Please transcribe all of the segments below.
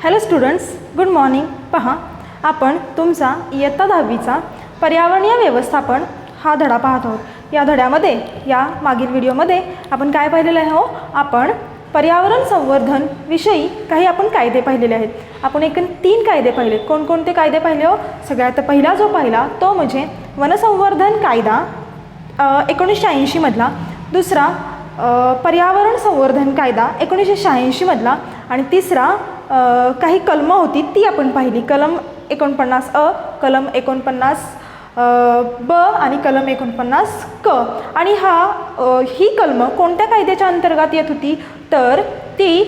Hello students, good morning. पहा, आपण तुमचा इयत्ता 10वीचा पर्यावरणीय व्यवस्थापन हा धडा पाहत आहोत. या धड्यामध्ये या मागील व्हिडिओमध्ये आपण काय पाहिलेलं आहे? आपण पर्यावरण संवर्धन विषयी काही आपण कायदे पाहिलेले आहेत. आपण एकूण 3 कायदे पाहिले. कोणकोणते कायदे पाहिले हो? सगळ्यात पहिला जो पाहिला तो म्हणजे वनसंवर्धन कायदा 1980 मधला, दुसरा पर्यावरण संवर्धन कायदा 1986 मधला, आणि तिसरा काही कलमं होती ती आपण पाहिली. कलम 49 अ, कलम 49 ब आणि कलम 49 क. आणि ही कलमं कोणत्या कायद्याच्या अंतर्गत येत होती? तर ती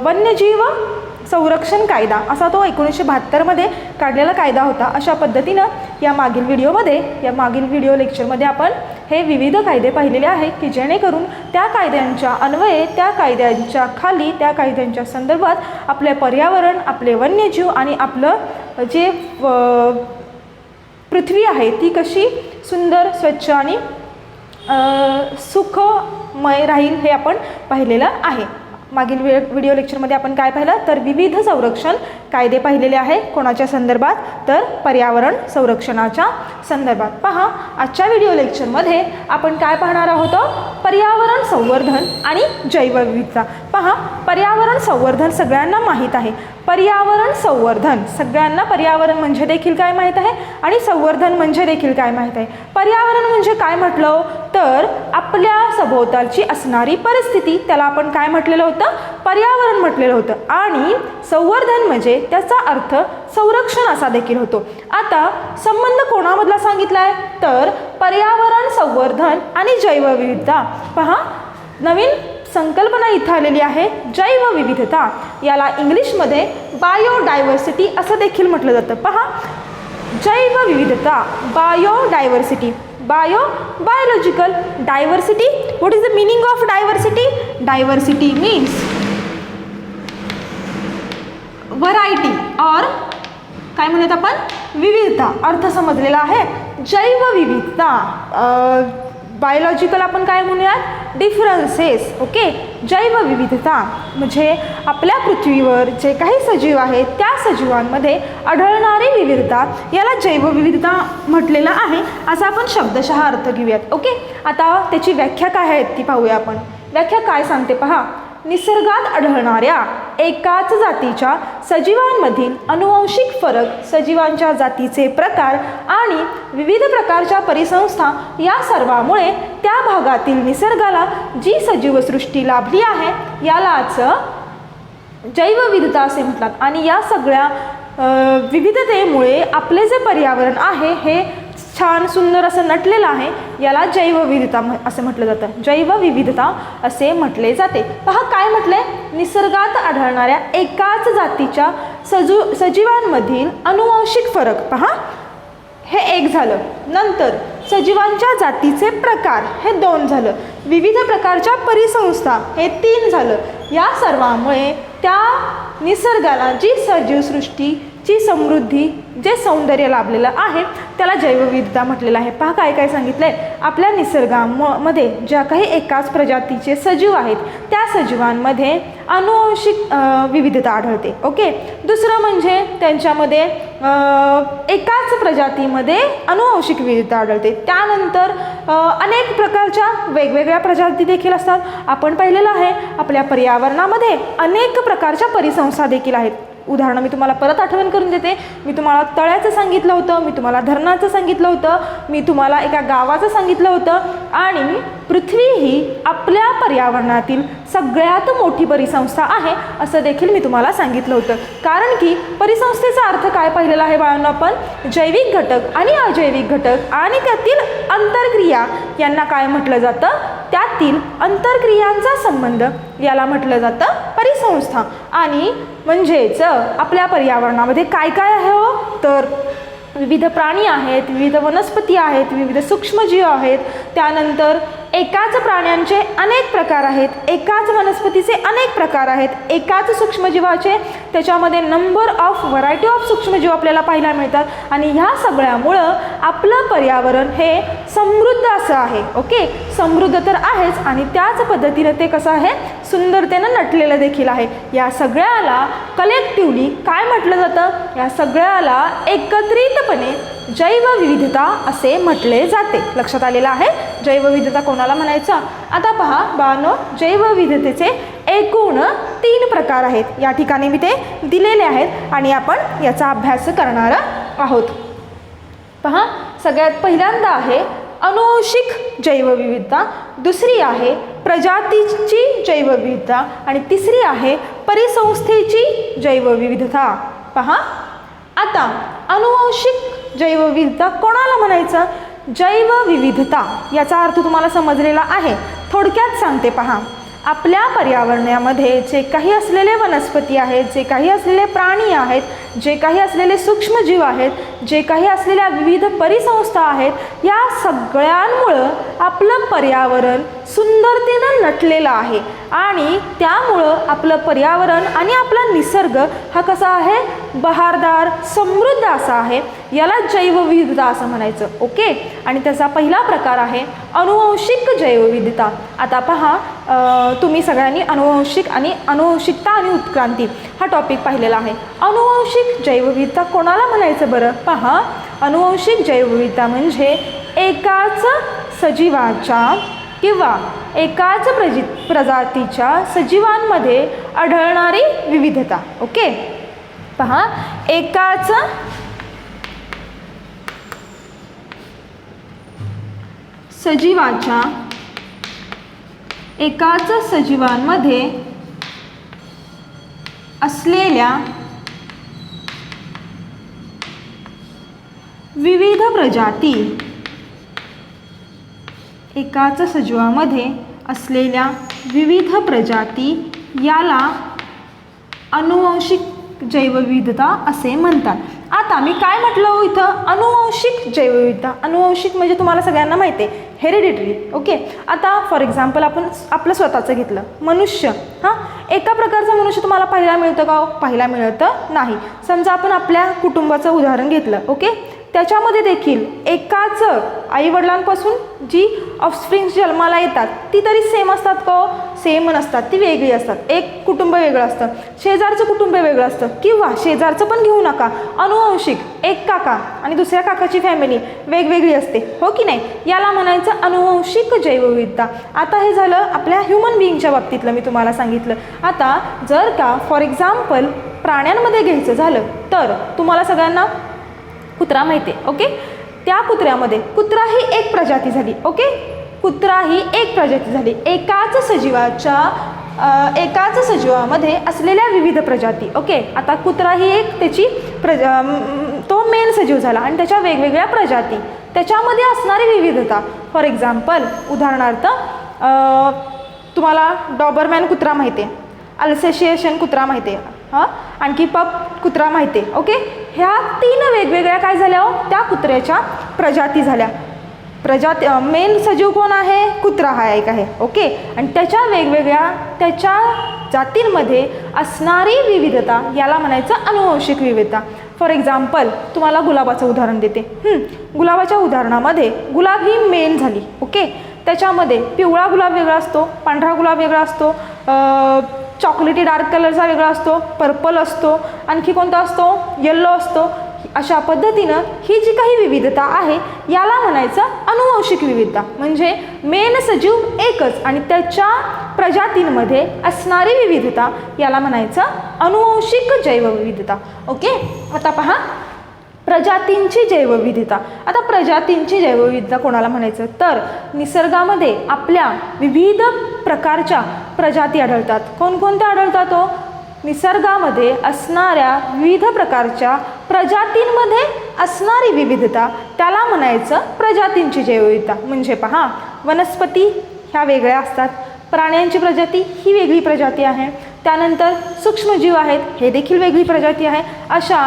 वन्यजीव संरक्षण कायदा असा तो 1972 मध्ये काढलेला कायदा होता. अशा पद्धतीनं या मागील व्हिडिओ लेक्चरमध्ये आपण हे विविध कायदे पाहिलेले आहेत की जेणेकरून त्या कायद्यांच्या अन्वये, त्या कायद्यांच्या खाली, त्या कायद्यांच्या संदर्भात आपले पर्यावरण, आपले वन्यजीव आणि आपलं जे पृथ्वी आहे ती कशी सुंदर, स्वच्छ आणि सुखमय राहील हे आपण पाहिलेलं आहे. मागील व्हिडिओ लेक्चरमध्ये आपण काय पाहिलं? तर विविध संरक्षण कायदे पाहिलेले आहे. कोणाच्या संदर्भात? तर पर्यावरण संरक्षणाच्या संदर्भात. पहा, आजच्या व्हिडिओ लेक्चरमध्ये आपण काय पाहणार आहोत? पर्यावरण संवर्धन आणि जैवविविधता. पहा, पर्यावरण संवर्धन सगळ्यांना माहीत आहे. पर्यावरण संवर्धन सगळ्यांना पर्यावरण म्हणजे देखील काय माहीत आहे आणि संवर्धन म्हणजे देखील काय माहीत आहे. पर्यावरण म्हणजे काय म्हटलं? तर आपल्या सभोवतालची असणारी परिस्थिती, त्याला आपण काय म्हटलेलं होतं? पर्यावरण म्हटलेलं होतं. आणि संवर्धन म्हणजे त्याचा अर्थ संरक्षण असा देखील होतो. आता संबंध कोणामधला सांगितला आहे? तर पर्यावरण संवर्धन आणि जैवविविधता. पहा, नवीन संकल्पना इथं आलेली आहे, जैवविविधता. याला इंग्लिशमध्ये बायोडायव्हर्सिटी असं देखील म्हटलं जातं. पहा, जैवविविधता, biodiversity. Biological diversity. What is the meaning of diversity? Diversity means variety और काय म्हणत आपण? विविधता. अर्थ समजलेला आहे. जैवविविधता, बायोलॉजिकल आपण काय म्हणूयात? डिफरन्सेस. ओके. जैवविविधता म्हणजे आपल्या पृथ्वीवर जे काही सजीव आहेत त्या सजीवांमध्ये आढळणारी विविधता, याला जैवविविधता म्हटलेलं आहे. असा आपण शब्दशः अर्थ घेऊयात. ओके. आता त्याची व्याख्या काय आहे ती पाहूया आपण. व्याख्या काय सांगते? पहा, निसर्गात आढळणाऱ्या एकाच जातीच्या सजीवांमधील अनुवांशिक फरक, सजीवांच्या जातीचे प्रकार आणि विविध प्रकारच्या परिसंस्था या सर्वांमुळे त्या भागातील निसर्गाला जी सजीवसृष्टी लाभली आहे यालाच जैवविविधता असे म्हणतात. आणि या सगळ्या विविधतेमुळे आपले जे पर्यावरण आहे हे छान सुंदर असं नटलेलं आहे, याला जैवविविधता असे म्हटलं जातं. जैवविविधता असे म्हटले जाते. पहा, काय म्हटलंय? निसर्गात आढळणाऱ्या एकाच जातीच्या सजीवांमधील अनुवांशिक फरक. पहा, हे 1 झालं. नंतर सजीवांच्या जातीचे प्रकार हे 2 झालं. विविध प्रकारच्या परिसंस्था हे 3 झालं. या सर्वांमुळे त्या निसर्गाला जी सजीवसृष्टीची समृद्धी, जे सौंदर्य लाभलेलं आहे त्याला जैवविविधता म्हटलेलं आहे. पहा, काय काय सांगितलंय? आपल्या निसर्गामध्ये ज्या काही एकाच प्रजातीचे सजीव आहेत त्या सजीवांमध्ये अनुवांशिक विविधता आढळते. ओके. दुसरं म्हणजे त्यांच्यामध्ये एकाच प्रजातीमध्ये अनुवांशिक विविधता आढळते. त्यानंतर अनेक प्रकारच्या वेगवेगळ्या प्रजाती देखील असतात. आपण पाहिलेलं आहे आपल्या पर्यावरणामध्ये अनेक प्रकारच्या परिसंस्था देखील आहेत. उदाहरणं मी तुम्हाला परत आठवण करून देते. मी तुम्हाला तळ्याचं सांगितलं होतं, मी तुम्हाला धरणाचं सांगितलं होतं, मी तुम्हाला एका गावाचं सांगितलं होतं. आणि पृथ्वी ही आपल्या पर्यावरणातील सगळ्यात मोठी परिसंस्था आहे असं देखील मी तुम्हाला सांगितलं होतं. कारण की परिसंस्थेचा अर्थ काय पाहिलेला आहे बाळांनो आपण? जैविक घटक आणि अजैविक घटक आणि त्यातील आंतरक्रिया यांना काय म्हटलं जातं? त्यातील आंतरक्रियांचा संबंध याला म्हटलं जातं परिसंस्था. आणि म्हणजेच आपल्या पर्यावरणामध्ये काय काय आहे हो? तर विविध प्राणी आहेत, विविध वनस्पती आहेत, विविध सूक्ष्मजीव आहेत, त्यानंतर एकाच प्राण्यांचे अनेक प्रकार आहेत, एकाच वनस्पतीचे अनेक प्रकार आहेत, एकाच सूक्ष्मजीवाचे त्याच्यामध्ये नंबर ऑफ व्हरायटी ऑफ सूक्ष्मजीव आपल्याला पाहायला मिळतात आणि ह्या सगळ्यामुळं आपलं पर्यावरण हे समृद्ध असं आहे. ओके, समृद्ध तर आहेच आणि त्याच पद्धतीनं ते कसं आहे, सुंदरतेनं नटलेलं देखील आहे. या सगळ्याला कलेक्टिव्हली काय म्हटलं जातं, या सगळ्याला एकत्रितपणे जैवविविधता असे म्हटले जाते. लक्षात आलेलं आहे जैवविविधता कोणाला म्हणायचं. आता पहा बाळांनो, जैवविविधतेचे एकूण 3 प्रकार आहेत. या ठिकाणी मी ते दिलेले आहेत आणि आपण याचा अभ्यास करणार आहोत. पहा, सगळ्यात पहिल्यांदा आहे अनुवांशिक जैवविविधता, दुसरी आहे प्रजातीची जैवविविधता आणि तिसरी आहे परिसंस्थेची जैवविविधता. पहा, आता अनुवांशिक जैवविविधता कोणाला म्हणायचं. जैवविविधता याचा अर्थ तुम्हाला समजलेला आहे. थोडक्यात सांगते पहा, आपल्या पर्यावरणामध्ये जे काही असलेले वनस्पती आहेत, जे काही असलेले प्राणी आहेत, जे काही असलेले सूक्ष्मजीव आहेत, जे काही असलेल्या विविध परिसंस्था आहेत, या सगळ्यांमुळं आपलं पर्यावरण सुंदरतेनं नटलेलं आहे आणि त्यामुळं आपलं पर्यावरण आणि आपला निसर्ग हा कसा आहे, बहारदार समृद्ध असा आहे. याला जैवविविधता असं म्हणायचं. ओके, आणि त्याचा पहिला प्रकार आहे अनुवांशिक जैवविविधता. आता पहा, तुम्ही सगळ्यांनी अनुवांशिकता आणि उत्क्रांती हा टॉपिक पाहिलेला आहे. अनुवांशिक जैवविविधता कोणाला म्हणायचं बरं. पहा, अनुवांशिक जैवविविधता म्हणजे एकाच सजीवाच्या किंवा एकाच प्रजातीच्या सजीवांमध्ये आढळणारी विविधता. ओके, पहा, एकाच सजीवांमध्ये असलेल्या विविध प्रजाती, एकाच सजीवामध्ये असलेल्या विविध प्रजाती याला अनुवांशिक जैवविविधता असे म्हणतात. आता मी काय म्हटलं इथं, अनुवांशिक जैवविविधता. अनुवांशिक म्हणजे तुम्हाला सगळ्यांना माहिती आहे, हेरिडिटरी. ओके, आता फॉर एक्झाम्पल आपण आपलं स्वतःचं घेतलं, मनुष्य. हां, एका प्रकारचं मनुष्य तुम्हाला पाहायला मिळतं का. पाहायला मिळतं नाही. समजा आपण आपल्या कुटुंबाचं उदाहरण घेतलं. ओके, त्याच्यामध्ये देखील एकाच आईवडिलांपासून जी ऑफस्प्रिंग्स जन्माला येतात ती तरी सेम असतात का. सेम नसतात, ती वेगळी असतात. एक कुटुंब वेगळं असतं, शेजारचं कुटुंब वेगळं असतं, किंवा शेजारचं पण घेऊ नका, अनुवांशिक एक काका आणि दुसऱ्या काकाची फॅमिली वेगवेगळी असते. हो की नाही, याला म्हणायचं अनुवांशिक जैवविविधता. आता हे झालं आपल्या ह्युमन बिईंगच्या बाबतीतलं मी तुम्हाला सांगितलं. आता जर का फॉर एक्झाम्पल प्राण्यांमध्ये घ्यायचं झालं तर तुम्हाला सगळ्यांना कुत्रा माहिती आहे. ओके, त्या कुत्र्यामध्ये कुत्रा ही एक प्रजाती झाली. ओके, कुत्रा ही एक प्रजाती झाली. एकाच सजीवामध्ये असलेल्या विविध प्रजाती. ओके, आता कुत्रा ही एक त्याची तो मेन सजीव झाला आणि त्याच्या वेगवेगळ्या प्रजाती, त्याच्यामध्ये असणारी विविधता. फॉर एक्झाम्पल, उदाहरणार्थ तुम्हाला डॉबरमॅन कुत्रा माहिती आहे, अल्सेशियन कुत्रा माहिती आहे, हां, आणखी पप कुत्रा माहिती आहे. ओके, ह्या 3 वेगवेगळ्या काय झाल्या, त्या कुत्र्याच्या प्रजाती झाल्या. मेन सजीव कोण आहे, कुत्रा हा एक आहे. ओके, आणि त्याच्या वेगवेगळ्या त्याच्या जातींमध्ये असणारी विविधता याला म्हणायचं अनुवांशिक विविधता. फॉर एक्झाम्पल तुम्हाला गुलाबाचं उदाहरण देते. गुलाबाच्या उदाहरणामध्ये गुलाब ही मेन झाली. ओके, त्याच्यामध्ये पिवळा गुलाब वेगळा असतो, पांढरा गुलाब वेगळा असतो, चॉकलेटी डार्क कलरचा वेगळा असतो, पर्पल असतो, आणखी कोणता असतो, येल्लो असतो. अशा पद्धतीनं ही जी काही विविधता आहे याला म्हणायचं अनुवांशिक विविधता. म्हणजे मेन सजीव एकच आणि त्याच्या प्रजातींमध्ये असणारी विविधता याला म्हणायचं अनुवांशिक जैवविविधता. ओके, आता पहा प्रजातींची जैवविविधता. आता प्रजातींची जैवविविधता कोणाला म्हणायचं तर निसर्गामध्ये आपल्या विविध प्रकारच्या प्रजाती आढळतात. कोणकोणत्या आढळतात हो, निसर्गामध्ये असणाऱ्या विविध प्रकारच्या प्रजातींमध्ये असणारी विविधता त्याला म्हणायचं प्रजातींची जैवविविधता. म्हणजे पहा, वनस्पती ह्या वेगळ्या असतात, प्राण्यांची प्रजाती ही वेगळी प्रजाती आहे, त्यानंतर सूक्ष्मजीव आहेत, हे देखील वेगळी प्रजाती आहे. अशा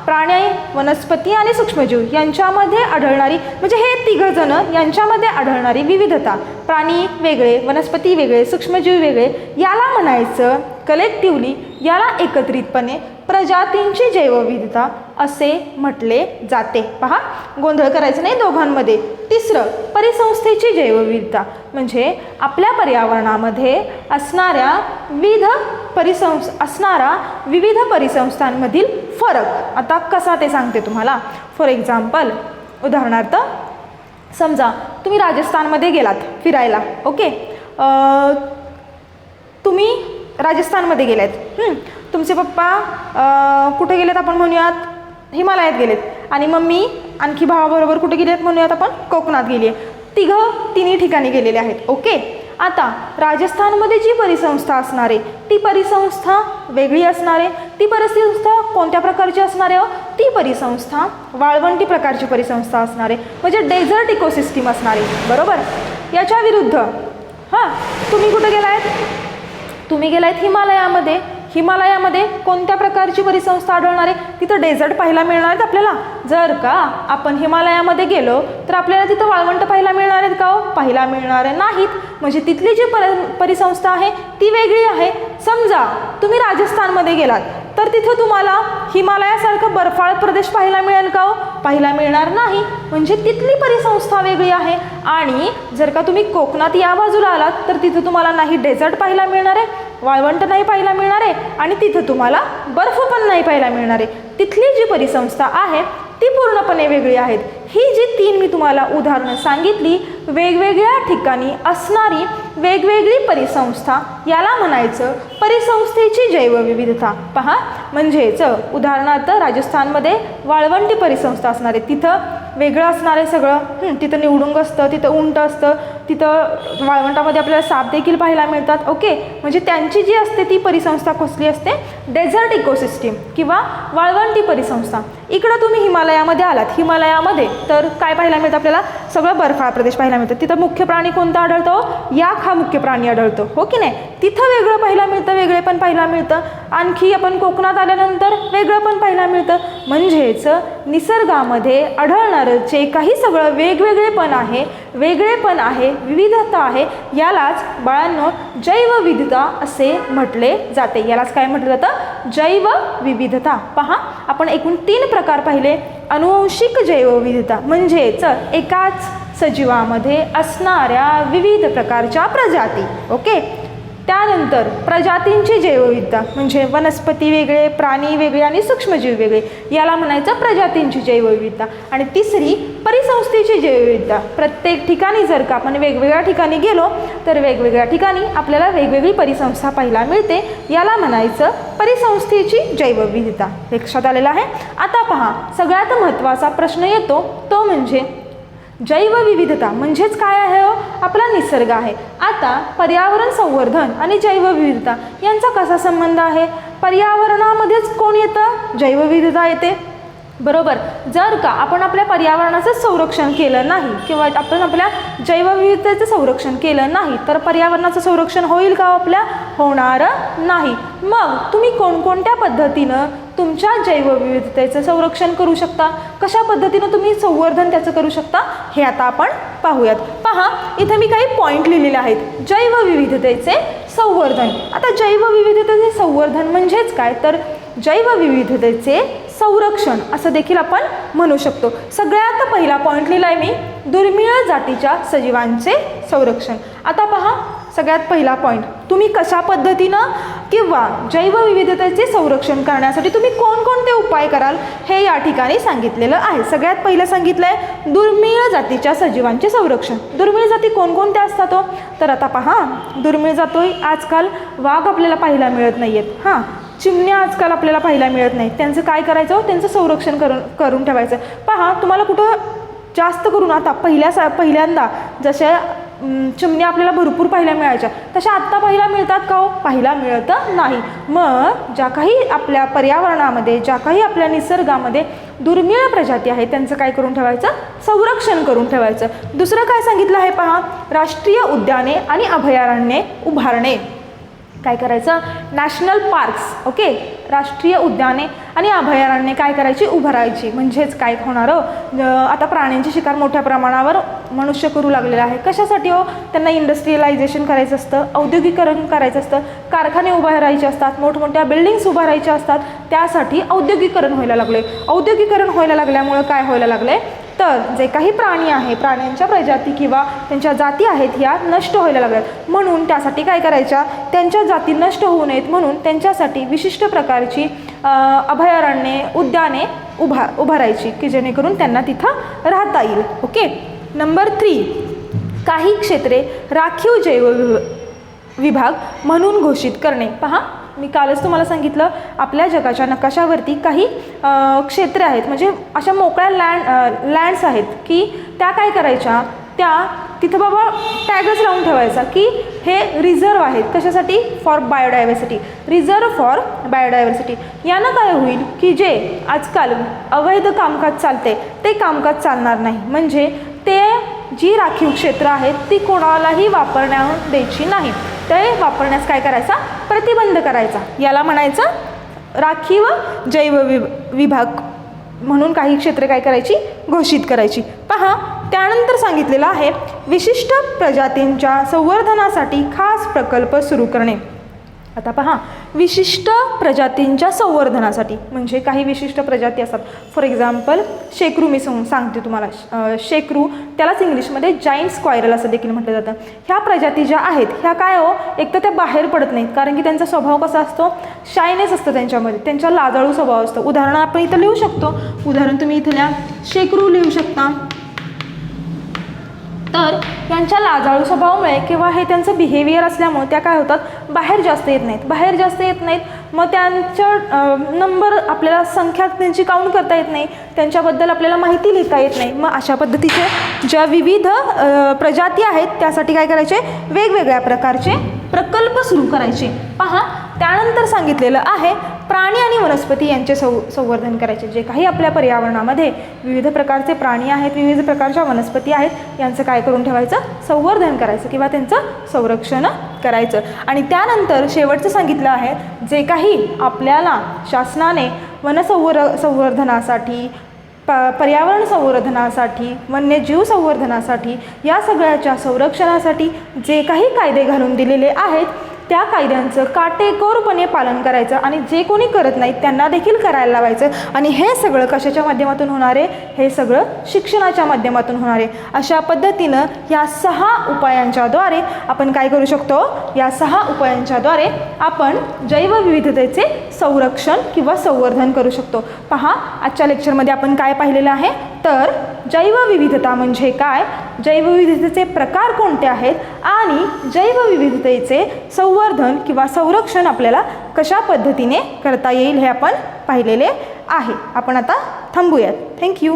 प्राणी, वनस्पती आणि सूक्ष्मजीव यांच्यामध्ये आढळणारी, म्हणजे हे तिघजण यांच्यामध्ये आढळणारी विविधता, प्राणी वेगळे, वनस्पती वेगळे, सूक्ष्मजीव वेगळे, याला म्हणायचं कलेक्टिव्हली, याला एकत्रितपणे प्रजातींची जैवविविधता असे म्हटले जाते. पहा, गोंधळ करायचं नाही दोघांमध्ये. तिसरं, परिसंस्थेची जैवविविधता म्हणजे आपल्या पर्यावरणामध्ये असणाऱ्या विविध परिसंस्थांमधील फरक. आता कसा ते सांगते तुम्हाला. फॉर एक्झाम्पल, उदाहरणार्थ समजा तुम्ही राजस्थानमध्ये गेलात फिरायला. ओके, तुम्ही राजस्थानमध्ये गेलेत. तुमचे पप्पा कुठे गेलेत आपण म्हणूयात, हिमालयात गेलेत. आणि मम्मी आणखी भावाबरोबर कुठे गेलेत म्हणूयात आपण, कोकणात गेली आहे. तिन्ही ठिकाणी गेलेले आहेत. ओके, आता राजस्थानमध्ये जी परिसंस्था असणार आहे ती परिसंस्था वेगळी असणार आहे. ती परिसंस्था कोणत्या प्रकारची असणार आहे? ती परिसंस्था वाळवंटी प्रकारची परिसंस्था असणार आहे, म्हणजे डेझर्ट इकोसिस्टीम असणार आहे. बरोबर. याच्या विरुद्ध तुम्ही कुठे गेलायत? तुम्ही गेलायत हिमालयामध्ये. हिमालयामध्ये कोणत्या प्रकारची परिसंस्था आढळणार आहे? तिथं डेझर्ट पाहायला मिळणार आहेत आपल्याला. जर का आपण हिमालयामध्ये गेलो तर आपल्याला तिथं वाळवंट पाहायला मिळणार आहेत का? हो, पाहायला मिळणार नाहीत. म्हणजे तिथली जी परिसंस्था आहे ती वेगळी आहे. समजा तुम्ही राजस्थानमध्ये गेलात तर तिथं तुम्हाला हिमालयासारखं बर्फाळ प्रदेश पाहायला मिळेल का? हो, पाहायला मिळणार नाही. म्हणजे तिथली परिसंस्था वेगळी आहे. आणि जर का तुम्ही कोकणात या बाजूला आलात तर तिथं तुम्हाला नाही डेझर्ट पाहायला मिळणार आहे, वाळवंट नाही पाहायला मिळणार आहे, आणि तिथं तुम्हाला बर्फ पण नाही पाहायला मिळणार आहे. तिथली जी परिसंस्था आहे ती पूर्णपणे वेगळी आहेत. ही जी 3 मी तुम्हाला उदाहरणं सांगितली, वेगवेगळ्या ठिकाणी असणारी वेगवेगळी परिसंस्था, याला म्हणायचं परिसंस्थेची जैवविविधता. पहा, म्हणजेच उदाहरणार्थ राजस्थानमध्ये वाळवंटी परिसंस्था असणार आहे, तिथं वेगळं असणार आहे सगळं. तिथं निवडुंग असतं, तिथं उंट असतं, तिथं वाळवंटामध्ये आपल्याला साप देखील पाहायला मिळतात. ओके, म्हणजे त्यांची जी असते ती परिसंस्था कसली असते? डेझर्ट इकोसिस्टीम किंवा वाळवंटी परिसंस्था. इकडं तुम्ही हिमालयामध्ये आलात, हिमालयामध्ये तर काय पाहायला मिळतं आपल्याला? सगळं बर्फाळ प्रदेश पाहायला मिळतं. तिथं मुख्य प्राणी कोणता आढळतो? याक हा मुख्य प्राणी आढळतो. हो की नाही? तिथं वेगळं पाहायला मिळतं, वेगळे पण पाहायला मिळतं. आणखी आपण कोकणात आल्यानंतर वेगळं पण पाहायला मिळतं. म्हणजेच निसर्गामध्ये आढळणारं जे काही सगळं वेगवेगळेपण आहे, वेगळेपण आहे, विविधता आहे, यालाच बाळांनो जैवविविधता असे म्हटले जाते. यालाच काय म्हटलं जातं? जैवविविधता. पहा, आपण एकूण 3 प्रकार पाहिले. अनुवंशिक जैवविविधता म्हणजेच एकाच सजीवामध्ये असणाऱ्या विविध प्रकारच्या प्रजाती. ओके, त्यानंतर प्रजातींची जैवविविधता म्हणजे वनस्पती वेगळे, प्राणी वेगळे आणि सूक्ष्मजीव वेगळे, याला म्हणायचं प्रजातींची जैवविविधता. आणि तिसरी परिसंस्थेची जैवविविधता. प्रत्येक ठिकाणी जर का आपण वेगवेगळ्या ठिकाणी गेलो तर वेगवेगळ्या ठिकाणी आपल्याला वेगवेगळी परिसंस्था पाहायला मिळते, याला म्हणायचं परिसंस्थेची जैवविविधता. लक्षात आलेलं आहे? आता पहा, सगळ्यात महत्त्वाचा प्रश्न येतो तो म्हणजे जैवविविधता म्हणजेच काय आहे? आपला निसर्ग आहे. आता पर्यावरण संवर्धन आणि जैवविविधता यांचा कसा संबंध आहे? पर्यावरणामध्येच कोण येतं? जैवविविधता येते. बरोबर. जर का आपण आपल्या पर्यावरणाचं संरक्षण केलं नाही किंवा आपण आपल्या जैवविविधतेचं संरक्षण केलं नाही तर पर्यावरणाचं संरक्षण होईल का? आपल्या होणार नाही. मग तुम्ही कोणकोणत्या पद्धतीनं तुमच्या जैवविविधतेचं संरक्षण करू शकता? कशा पद्धतीनं तुम्ही संवर्धन त्याचं करू शकता हे आता आपण पाहूयात. पहा, इथे मी काही पॉईंट लिहिलेले आहेत. जैवविविधतेचे संवर्धन. आता जैवविविधतेचे संवर्धन म्हणजेच काय? तर जैवविविधतेचे संरक्षण असं देखील आपण म्हणू शकतो. सगळ्यात पहिला पॉईंट लिहिलाय मी, दुर्मिळ जातीच्या सजीवांचे संरक्षण. आता पहा, सगळ्यात पहिला पॉईंट, तुम्ही कशा पद्धतीनं किंवा जैवविविधतेचे संरक्षण करण्यासाठी तुम्ही कोणकोणते उपाय कराल हे या ठिकाणी सांगितलेलं आहे. सगळ्यात पहिलं सांगितलं आहे दुर्मिळ जातीच्या सजीवांचे संरक्षण. दुर्मिळ जाती कोणकोणत्या असतात? तर आता पहा, दुर्मिळ जातोय आजकाल वाघ आपल्याला पाहायला मिळत नाही आहेत. चिमण्या आजकाल आपल्याला पाहायला मिळत नाही. त्यांचं काय करायचं? त्यांचं संरक्षण करून ठेवायचं. पहा, तुम्हाला कुठं जास्त करून आता पहिल्यांदा जशा चिमण्या आपल्याला भरपूर पाहायला मिळायच्या तशा आत्ता पाहायला मिळतात का? पाहायला मिळत नाही. मग ज्या काही आपल्या पर्यावरणामध्ये, ज्या काही आपल्या निसर्गामध्ये दुर्मिळ प्रजाती आहेत त्यांचं काय करून ठेवायचं? संरक्षण करून ठेवायचं. दुसरं काय सांगितलं आहे पहा, राष्ट्रीय उद्याने आणि अभयारण्ये उभारणे. काय करायचं, नॅशनल पार्क्स, ओके, राष्ट्रीय उद्याने आणि अभयारण्ये काय करायची, उभारायची. म्हणजेच काय होणार, आता प्राण्यांची शिकार मोठ्या प्रमाणावर मनुष्य करू लागलेला आहे. कशासाठी हो, त्यांना इंडस्ट्रियलायझेशन करायचं असतं, औद्योगिकरण करायचं असतं, कारखाने उभारायचे असतात, मोठमोठ्या बिल्डिंग्स उभारायच्या असतात, त्यासाठी औद्योगिकरण व्हायला लागले. औद्योगिकरण व्हायला लागल्यामुळं काय व्हायला लागले, तर जे काही प्राणी आहे, प्राण्यांच्या प्रजाती किंवा त्यांच्या जाती आहेत ह्या नष्ट व्हायला लागल्यात. म्हणून त्यासाठी काय करायच्या, त्यांच्या जाती नष्ट होऊ नयेत म्हणून त्यांच्यासाठी विशिष्ट प्रकारची अभयारण्ये, उद्याने उभारायची की जेणेकरून त्यांना तिथं राहता येईल. ओके. नंबर 3, काही क्षेत्रे राखीव जैवविभाग म्हणून घोषित करणे. पहा, मी कालच तुम्हाला सांगितलं, आपल्या जगाच्या नकाशावरती काही क्षेत्रे आहेत, म्हणजे अशा मोकळ्या लँड्स आहेत की त्या काय करायच्या, त्या तिथं बाबा टॅगच लावून ठेवायचा की हे रिझर्व आहेत. कशासाठी, for biodiversity, reserve for biodiversity. यानं काय होईल की जे आजकाल अवैध कामकाज चालते ते कामकाज चालणार नाही. म्हणजे ते जी राखीव क्षेत्र आहेत ती कोणालाही वापरण्यास द्यायची नाही. ते वापरण्यास काय करायचा, प्रतिबंध करायचा. याला म्हणायचं राखीव जैवविभाग म्हणून काही क्षेत्रे काय करायची, घोषित करायची. पहा, त्यानंतर सांगितलेलं आहे विशिष्ट प्रजातींच्या संवर्धनासाठी खास प्रकल्प सुरू करणे. आता पहा, विशिष्ट प्रजातींच्या संवर्धनासाठी म्हणजे काही विशिष्ट प्रजाती असतात. फॉर एक्झाम्पल शेकरू, मी सांगते तुम्हाला, शेकरू, त्यालाच इंग्लिशमध्ये जायंट स्क्वायरल असं देखील म्हटलं जातं. ह्या प्रजाती ज्या आहेत ह्या काय हो, एक तर त्या बाहेर पडत नाहीत, कारण की त्यांचा स्वभाव कसा असतो, शायनेस असतं त्यांच्यामध्ये, त्यांचा लाजाळू स्वभाव असतो. उदाहरण आपण इथं लिहू शकतो, उदाहरण तुम्ही इथं लिहा, शेकरू लिहू शकता. तर त्यांच्या लाजाळू स्वभावामुळे किंवा हे त्यांचं बिहेवियर असल्यामुळे त्या काय होतात, बाहेर जास्त येत नाहीत. मग त्यांच्या नंबर आपल्याला संख्या त्यांची काउंट करता येत नाही, त्यांच्याबद्दल आपल्याला माहिती लिहिता येत नाही. मग अशा पद्धतीचे ज्या विविध प्रजाती आहेत त्यासाठी काय करायचे, वेगवेगळ्या प्रकारचे प्रकल्प सुरू करायचे. पहा, त्यानंतर सांगितलेलं आहे प्राणी आणि वनस्पती यांचे संवर्धन करायचे. जे काही आपल्या पर्यावरणामध्ये विविध प्रकारचे प्राणी आहेत, विविध प्रकारच्या वनस्पती आहेत, यांचं काय करून ठेवायचं, संवर्धन करायचं किंवा त्यांचं संरक्षण करायचं. आणि त्यानंतर शेवटचं सांगितलं आहे, जे काही आपल्याला शासनाने संवर्धनासाठी, पर्यावरण संवर्धनासाठी, वन्यजीव संवर्धनासाठी, या सगळ्याच्या संरक्षणासाठी जे काही कायदे घालून दिलेले आहेत त्या कायद्यांचं काटेकोरपणे पालन करायचं आणि जे कोणी करत नाहीत त्यांना देखील करायला लावायचं. आणि हे सगळं कशाच्या माध्यमातून होणार आहे, हे सगळं शिक्षणाच्या माध्यमातून होणार आहे. अशा पद्धतीनं या 6 उपायांच्याद्वारे आपण काय करू शकतो, या 6 उपायांच्याद्वारे आपण जैवविविधतेचे संरक्षण किंवा संवर्धन करू शकतो. पहा, आजच्या लेक्चरमध्ये आपण काय पाहिलेलं आहे, तर जैवविविधता म्हणजे काय, जैवविविधतेचे प्रकार कोणते आहेत आणि जैवविविधतेचे संवर्धन किंवा संरक्षण आपल्याला कशा पद्धतीने करता येईल हे आपण पाहिलेले आहे. आपण आता थांबूयात. थँक्यू.